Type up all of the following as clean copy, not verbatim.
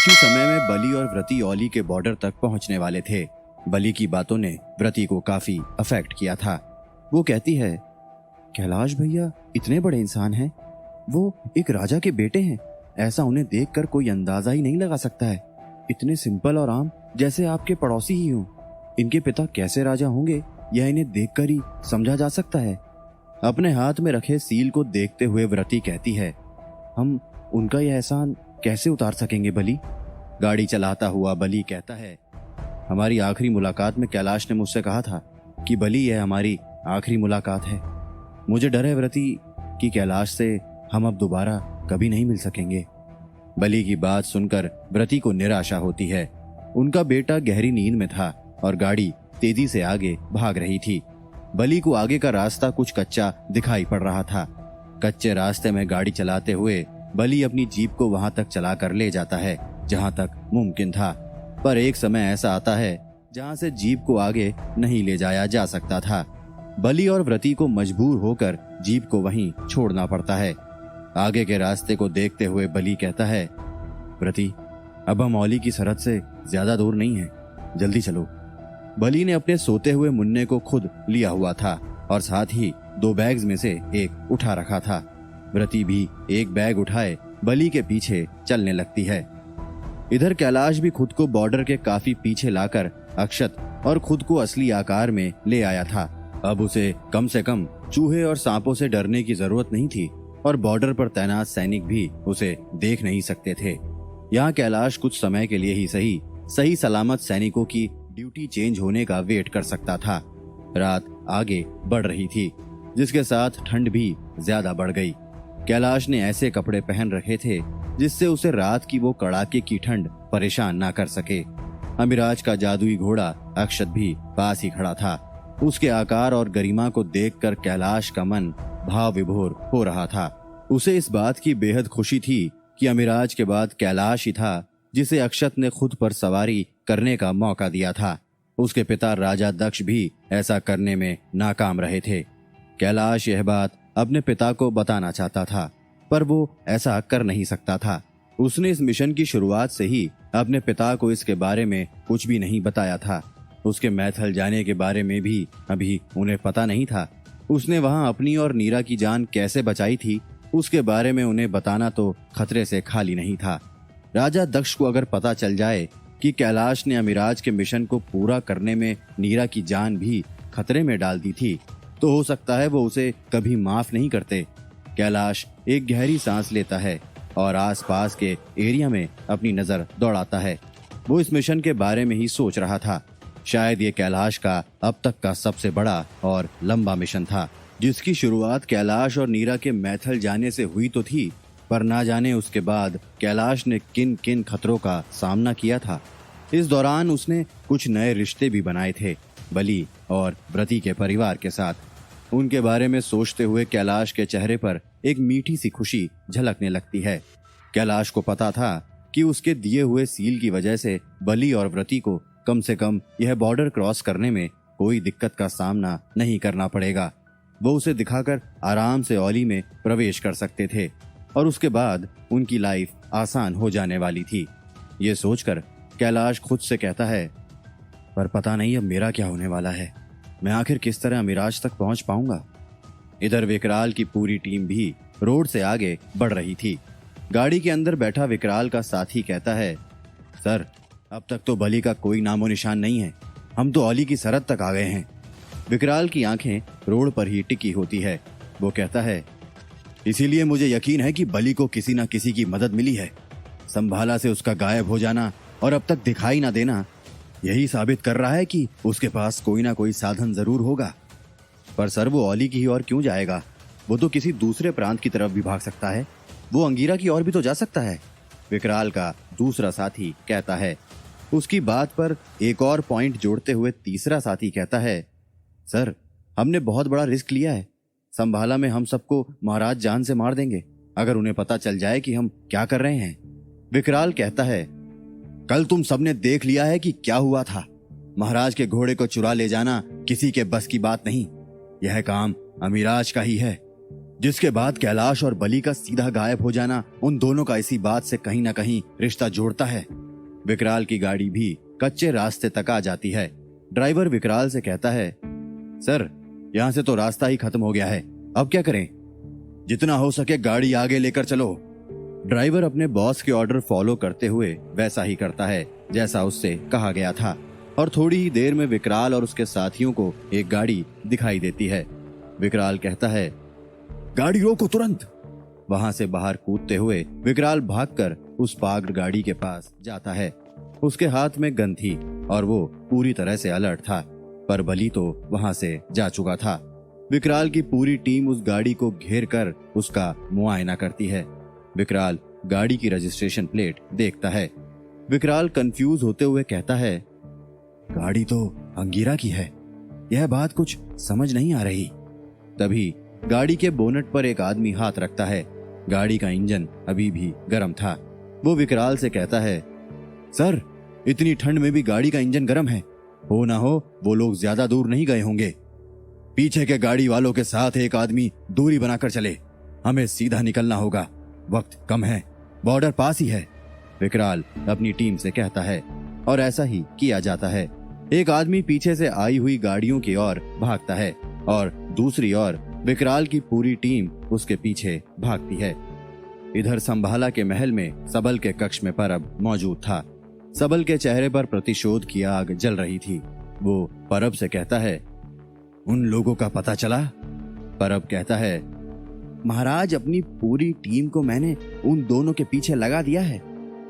कुछ ही समय में बली और व्रती ओली के बॉर्डर तक पहुंचने वाले थे। बली की बातों ने व्रती को काफी अफेक्ट किया था। वो कहती है, कैलाश भैया इतने बड़े इंसान हैं, वो एक राजा के बेटे हैं। ऐसा उन्हें देखकर कोई अंदाजा ही नहीं लगा सकता है। इतने सिंपल और आम, जैसे आपके पड़ोसी ही हों। इनके पिता कैसे राजा होंगे, यह इन्हें देखकर ही समझा जा सकता है। अपने हाथ में रखे सील को देखते हुए व्रती कहती है, हम उनका यह एहसान कैसे उतार सकेंगे बली? गाड़ी चलाता हुआ बली कहता है, हमारी आखिरी मुलाकात में कैलाश ने मुझसे कहा था कि बली यह हमारी आखिरी मुलाकात है। मुझे डर है व्रती कि कैलाश से हम अब दोबारा कभी नहीं मिल सकेंगे। बली की बात सुनकर व्रती को निराशा होती है। उनका बेटा गहरी नींद में था और गाड़ी तेजी से आगे भाग रही थी। बली को आगे का रास्ता कुछ कच्चा दिखाई पड़ रहा था। कच्चे रास्ते में गाड़ी चलाते हुए बली अपनी जीप को वहां तक चला कर ले जाता है जहां तक मुमकिन था। पर एक समय ऐसा आता है जहां से जीप को आगे नहीं ले जाया जा सकता था। बली और व्रती को मजबूर होकर जीप को वहीं छोड़ना पड़ता है। आगे के रास्ते को देखते हुए बली कहता है, व्रती अब हम ओली की सरहद से ज्यादा दूर नहीं है, जल्दी चलो। बली ने अपने सोते हुए मुन्ने को खुद लिया हुआ था और साथ ही 2 बैग्स में से एक उठा रखा था। व्रती भी एक बैग उठाए बली के पीछे चलने लगती है। इधर कैलाश भी खुद को बॉर्डर के काफी पीछे लाकर अक्षत और खुद को असली आकार में ले आया था। अब उसे कम से कम चूहे और सांपों से डरने की जरूरत नहीं थी और बॉर्डर पर तैनात सैनिक भी उसे देख नहीं सकते थे। यहाँ कैलाश कुछ समय के लिए ही सही सलामत सैनिकों की ड्यूटी चेंज होने का वेट कर सकता था। रात आगे बढ़ रही थी, जिसके साथ ठंड भी ज्यादा बढ़ गई। कैलाश ने ऐसे कपड़े पहन रखे थे जिससे उसे रात की वो कड़ाके की ठंड परेशान ना कर सके। अमिराज का जादुई घोड़ा अक्षत भी पास ही खड़ा था। उसके आकार और गरिमा को देखकर कैलाश का मन भाव विभोर हो रहा था। उसे इस बात की बेहद खुशी थी कि अमिराज के बाद कैलाश ही था जिसे अक्षत ने खुद पर सवारी करने का मौका दिया था। उसके पिता राजा दक्ष भी ऐसा करने में नाकाम रहे थे। कैलाश यह बात अपने पिता को बताना चाहता था, पर वो ऐसा कर नहीं सकता था। उसने इस मिशन की शुरुआत से ही अपने पिता को इसके बारे में कुछ भी नहीं बताया था। उसके मैथल जाने के बारे में भी अभी उन्हें पता नहीं था। उसने वहां अपनी और नीरा की जान कैसे बचाई थी, उसके बारे में उन्हें बताना तो खतरे से खाली नहीं था। राजा दक्ष को अगर पता चल जाए कि कैलाश ने अमिराज के मिशन को पूरा करने में नीरा की जान भी खतरे में डाल दी थी, तो हो सकता है वो उसे कभी माफ नहीं करते। कैलाश एक गहरी सांस लेता है और आसपास के एरिया में अपनी नजर दौड़ाता है। वो इस मिशन के बारे में ही सोच रहा था। शायद ये कैलाश का अब तक का सबसे बड़ा और लंबा मिशन था, जिसकी शुरुआत कैलाश और नीरा के मैथल जाने से हुई तो थी, पर ना जाने उसके बाद कैलाश ने किन किन खतरों का सामना किया था। इस दौरान उसने कुछ नए रिश्ते भी बनाए थे, बली और व्रती के परिवार के साथ। उनके बारे में सोचते हुए कैलाश के चेहरे पर एक मीठी सी खुशी झलकने लगती है। कैलाश को पता था कि उसके दिए हुए सील की वजह से बली और व्रती को कम से कम यह बॉर्डर क्रॉस करने में कोई दिक्कत का सामना नहीं करना पड़ेगा। वो उसे दिखाकर आराम से ओली में प्रवेश कर सकते थे और उसके बाद उनकी लाइफ आसान हो जाने वाली थी। ये सोचकर कैलाश खुद से कहता है, पर पता नहीं अब मेरा क्या होने वाला है। मैं आखिर किस तरह अमिराज तक पहुंच पाऊंगा। इधर विकराल की पूरी टीम भी रोड से आगे बढ़ रही थी। गाड़ी के अंदर बैठा विकराल का साथी कहता है, सर अब तक तो बली का कोई नामो निशान नहीं है। हम तो ओली की सरहद तक आ गए हैं। विकराल की आंखें रोड पर ही टिकी होती है। वो कहता है, इसीलिए मुझे यकीन है कि बली को किसी न किसी की मदद मिली है। संभाला से उसका गायब हो जाना और अब तक दिखाई ना देना यही साबित कर रहा है कि उसके पास कोई ना कोई साधन जरूर होगा। पर सर वो ओली की ओर क्यों जाएगा? वो तो किसी दूसरे प्रांत की तरफ भी भाग सकता है। वो अंगीरा की ओर भी तो जा सकता है। विकराल का दूसरा साथी कहता है। उसकी बात पर एक और पॉइंट जोड़ते हुए तीसरा साथी कहता है, सर हमने बहुत बड़ा रिस्क लिया है। संभाला में हम सबको महाराज जान से मार देंगे अगर उन्हें पता चल जाए कि हम क्या कर रहे हैं। विकराल कहता है, कल तुम सबने देख लिया है कि क्या हुआ था। महाराज के घोड़े को चुरा ले जाना किसी के बस की बात नहीं। यह काम अमिराज का ही है। जिसके बाद कैलाश और बली का सीधा गायब हो जाना उन दोनों का इसी बात से कहीं ना कहीं रिश्ता जोड़ता है। विकराल की गाड़ी भी कच्चे रास्ते तक आ जाती है। ड्राइवर विकराल से कहता है, सर यहाँ से तो रास्ता ही खत्म हो गया है, अब क्या करें? जितना हो सके गाड़ी आगे लेकर चलो। ड्राइवर अपने बॉस के ऑर्डर फॉलो करते हुए वैसा ही करता है जैसा उससे कहा गया था, और थोड़ी ही देर में विकराल और उसके साथियों को एक गाड़ी दिखाई देती है। विकराल कहता है, गाड़ी रोको तुरंत। वहां से बाहर कूदते हुए विकराल भागकर उस पागड़ गाड़ी के पास जाता है। उसके हाथ में गन थी और वो पूरी तरह से अलर्ट था, पर बली तो वहां से जा चुका था। विकराल की पूरी टीम उस गाड़ी को घेर कर उसका मुआयना करती है। विकराल गाड़ी की रजिस्ट्रेशन प्लेट देखता है। विकराल कंफ्यूज होते हुए कहता है, गाड़ी तो अंगीरा की है, यह बात कुछ समझ नहीं आ रही। तभी गाड़ी के बोनट पर एक आदमी हाथ रखता है। गाड़ी का इंजन अभी भी गर्म था। वो विकराल से कहता है, सर इतनी ठंड में भी गाड़ी का इंजन गर्म है, हो ना हो वो लोग ज्यादा दूर नहीं गए होंगे। पीछे के गाड़ी वालों के साथ एक आदमी दूरी बनाकर चले, हमें सीधा निकलना होगा, वक्त कम है, बॉर्डर पास ही है। विकराल अपनी टीम से कहता है और ऐसा ही किया जाता है। एक आदमी पीछे से आई हुई गाड़ियों की ओर भागता है और दूसरी ओर विकराल की पूरी टीम उसके पीछे भागती है। इधर संभाला के महल में सबल के कक्ष में परब मौजूद था। सबल के चेहरे पर प्रतिशोध की आग जल रही थी। वो परब से कहता है, उन लोगों का पता चला? परब कहता है, महाराज अपनी पूरी टीम को मैंने उन दोनों के पीछे लगा दिया है।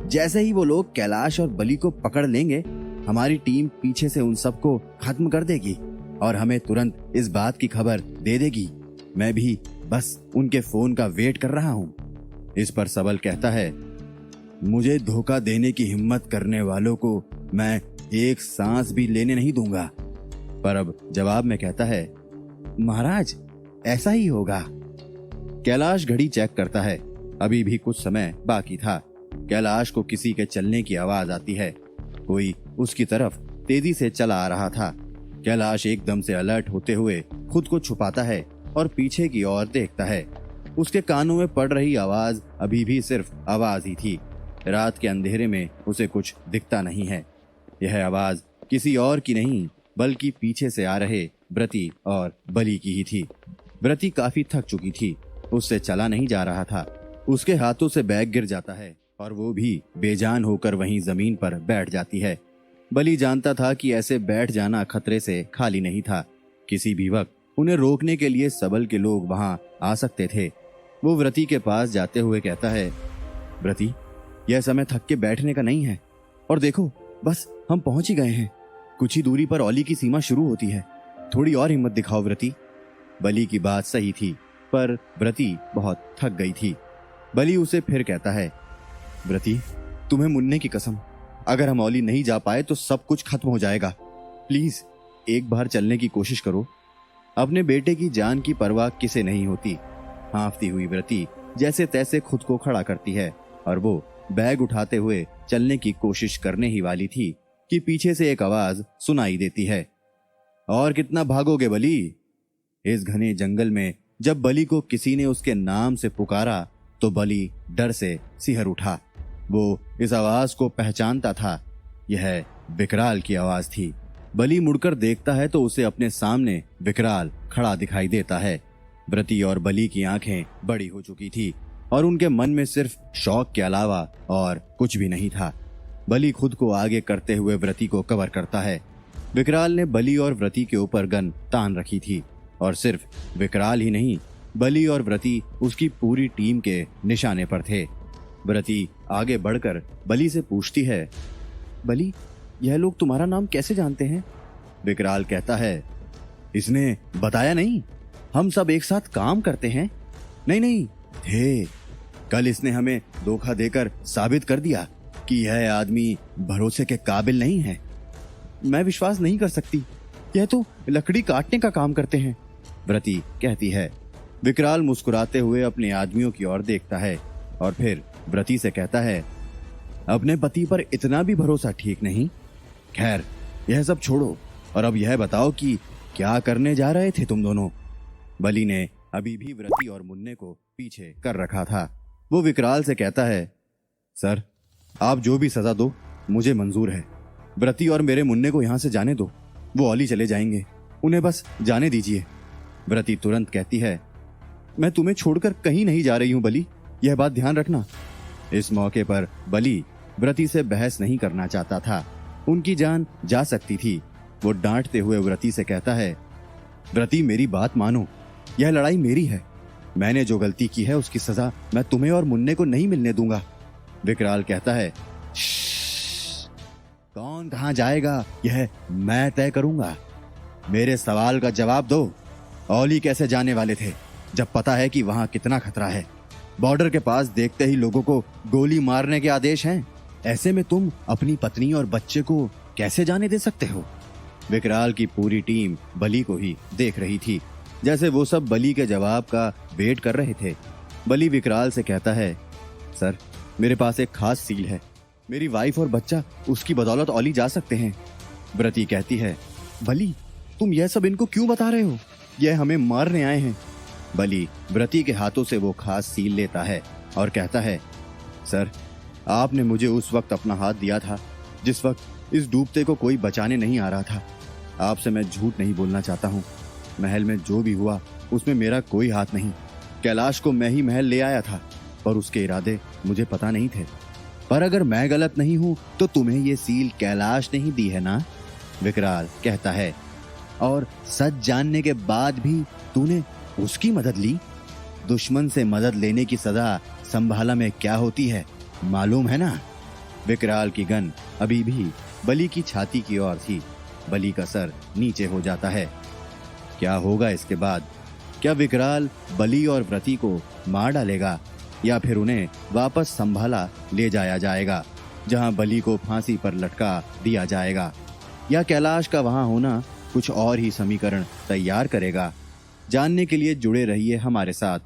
जैसे ही वो लोग कैलाश और बली को पकड़ लेंगे, हमारी टीम पीछे से उन सबको खत्म कर देगी और हमें तुरंत इस बात की खबर दे देगी। मैं भी बस उनके फोन का वेट कर रहा हूँ। इस पर सबल कहता है, मुझे धोखा देने की हिम्मत करने वालों को मैं एक सांस भी लेने नहीं दूंगा। परब जवाब में कहता है, महाराज ऐसा ही होगा। कैलाश घड़ी चेक करता है। अभी भी कुछ समय बाकी था। कैलाश को किसी के चलने की आवाज आती है। कोई उसकी तरफ तेजी से चला आ रहा था। कैलाश एकदम से अलर्ट होते हुए खुद को छुपाता है और पीछे की ओर देखता है। उसके कानों में पड़ रही आवाज अभी भी सिर्फ आवाज ही थी। रात के अंधेरे में उसे कुछ दिखता नहीं है। यह आवाज किसी और की नहीं बल्कि पीछे से आ रहे व्रती और बली की ही थी। व्रती काफी थक चुकी थी, उससे चला नहीं जा रहा था। उसके हाथों से बैग गिर जाता है और वो भी बेजान होकर वहीं जमीन पर बैठ जाती है। बली जानता था कि ऐसे बैठ जाना खतरे से खाली नहीं था। किसी भी वक्त उन्हें रोकने के लिए सबल के लोग वहां आ सकते थे। वो व्रती के पास जाते हुए कहता है, व्रती यह समय थक के बैठने का नहीं है, और देखो बस हम पहुंच ही गए हैं। कुछ ही दूरी पर औली की सीमा शुरू होती है, थोड़ी और हिम्मत दिखाओ व्रती। बली की बात सही थी, पर व्रती बहुत थक गई थी। बली उसे फिर कहता है, व्रती तुम्हें मुन्ने की कसम, अगर हम औली नहीं जा पाए तो सब कुछ खत्म हो जाएगा। प्लीज एक बार चलने की कोशिश करो। अपने बेटे की जान की परवाह किसे नहीं होती। हाँफती हुई व्रती जैसे तैसे खुद को खड़ा करती है और वो बैग उठाते हुए चलने की कोशिश करने ही वाली थी कि पीछे से एक आवाज सुनाई देती है, और कितना भागोगे बली? इस घने जंगल में जब बली को किसी ने उसके नाम से पुकारा तो बली डर से सिहर उठा। वो इस आवाज को पहचानता था। यह विकराल की आवाज थी। बली मुड़कर देखता है तो उसे अपने सामने विकराल खड़ा दिखाई देता है। व्रती और बली की आंखें बड़ी हो चुकी थी और उनके मन में सिर्फ शौक के अलावा और कुछ भी नहीं था। बली खुद को आगे करते हुए व्रती को कवर करता है। विकराल ने बली और व्रती के ऊपर गन तान रखी थी और सिर्फ विकराल ही नहीं, बली और व्रती उसकी पूरी टीम के निशाने पर थे। व्रती आगे बढ़कर बली से पूछती है, बली यह लोग तुम्हारा नाम कैसे जानते हैं? विकराल कहता है, इसने बताया नहीं, हम सब एक साथ काम करते हैं। नहीं थे, कल इसने हमें धोखा देकर साबित कर दिया कि यह आदमी भरोसे के काबिल नहीं है। मैं विश्वास नहीं कर सकती, यह तो लकड़ी काटने का काम करते हैं, व्रती कहती है। विकराल मुस्कुराते हुए अपने आदमियों की ओर देखता है और फिर व्रती से कहता है, अपने पति पर इतना भी भरोसा ठीक नहीं। खैर यह सब छोड़ो और अब यह बताओ कि क्या करने जा रहे थे तुम दोनों? बली ने अभी भी व्रती और मुन्ने को पीछे कर रखा था। वो विकराल से कहता है, सर आप जो भी सजा दो मुझे मंजूर है। व्रती और मेरे मुन्ने को यहाँ से जाने दो, वो औली चले जाएंगे, उन्हें बस जाने दीजिए। व्रती तुरंत कहती है, मैं तुम्हें छोड़कर कहीं नहीं जा रही हूं बली, यह बात ध्यान रखना। इस मौके पर बली व्रती से बहस नहीं करना चाहता था, उनकी जान जा सकती थी। वो डांटते हुए व्रती से कहता है, व्रती मेरी बात मानो, यह लड़ाई मेरी है, मैंने जो गलती की है उसकी सजा मैं तुम्हें और मुन्ने को नहीं मिलने दूंगा। विकराल कहता है, कौन कहां जाएगा यह मैं तय करूंगा। मेरे सवाल का जवाब दो, औली कैसे जाने वाले थे जब पता है कि वहां कितना खतरा है। बॉर्डर के पास देखते ही लोगों को गोली मारने के आदेश हैं, ऐसे में तुम अपनी पत्नी और बच्चे को कैसे जाने दे सकते हो। विकराल की पूरी टीम बली को ही देख रही थी, जैसे वो सब बली के जवाब का वेट कर रहे थे। बली विकराल से कहता है, सर मेरे पास एक खास सील है, मेरी वाइफ और बच्चा उसकी बदौलत औली जा सकते हैं। व्रती कहती है, बली तुम यह सब इनको क्यों बता रहे हो, यह हमें मारने आए हैं। बली व्रती के हाथों से वो खास सील लेता है और कहता है, सर आपने मुझे उस वक्त अपना हाथ दिया था जिस वक्त इस डूबते को कोई बचाने नहीं आ रहा था। आपसे मैं झूठ नहीं बोलना चाहता हूँ, महल में जो भी हुआ उसमें मेरा कोई हाथ नहीं। कैलाश को मैं ही महल ले आया था, पर उसके इरादे मुझे पता नहीं थे। पर अगर मैं गलत नहीं हूं तो तुम्हें ये सील कैलाश ने ही दी है ना। विकराल कहता है, और सच जानने के बाद भी तूने उसकी मदद ली। दुश्मन से मदद लेने की सजा संभाला में क्या होती है मालूम है ना। विकराल की गन अभी भी बली की छाती की ओर थी। बली का सर नीचे हो जाता है। क्या होगा इसके बाद? क्या विकराल बली और व्रती को मार डालेगा या फिर उन्हें वापस संभाला ले जाया जाएगा, जहां बली को फांसी पर लटका दिया जाएगा, या कैलाश का वहां होना कुछ और ही समीकरण तैयार करेगा? जानने के लिए जुड़े रहिए हमारे साथ।